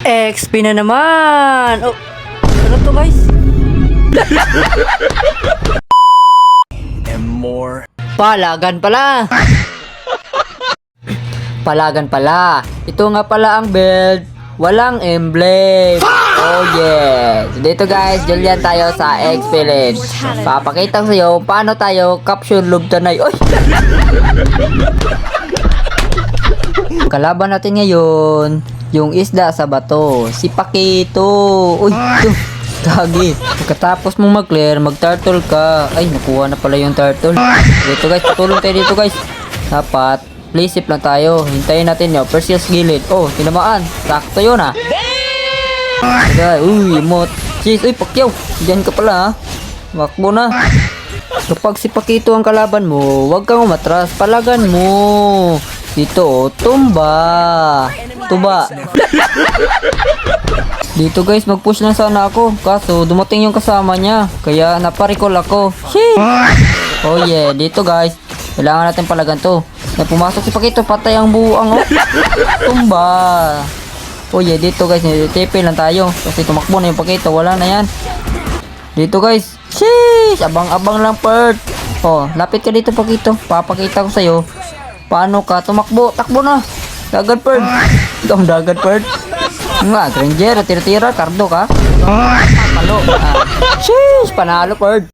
XP na naman! Oh, ano to guys? And more. Palagan pala! Palagan pala. Ito nga pala ang build. Walang emblem. Oh yes. Dito guys, Julian tayo sa X Village. Papakita ko sa iyo paano tayo capture lubtanay. Oy! Kalaban natin ngayon, yung isda sa bato. Si Pakito. Uy, ito. Gagi. Pagkatapos mong mag-clear, mag-turtle ka. Ay, nakuha na pala yung turtle. Dito guys, patulong tayo dito guys. Dapat, play safe lang tayo. Hintayin natin yung Perseus gilid. Oh, tinamaan. Sakto yun ah. Okay, uy, emote. Jeez, uy, Pacquiao. Diyan ka pala ha. Wakbo na. Kapag si Pakito ang kalaban mo, huwag kang umatras. Palagan mo. Dito, oh, tumba. Tuba. Dito guys, mag-push lang sana ako. Kaso, dumating yung kasama niya. Kaya, naparicall ako. Sheesh. Oh yeah, dito guys. Kailangan natin palagan to. Na pumasok si Pakito, patay ang buang oh. Tumba. Oh yeah, dito guys, TP lang tayo. Kasi tumakbo na yung Pakito, wala na yan. Dito guys. Sheesh. Abang-abang lang Pert. Oh, lapit ka dito Pakito. Papakita ko sa'yo. Paano ka tumakbo? Takbo na. Dagat Pert. Ito ang dagat Pert. Nga, Granger, tira-tira, kardo ka. Palo. Sheesh, panalo Pert.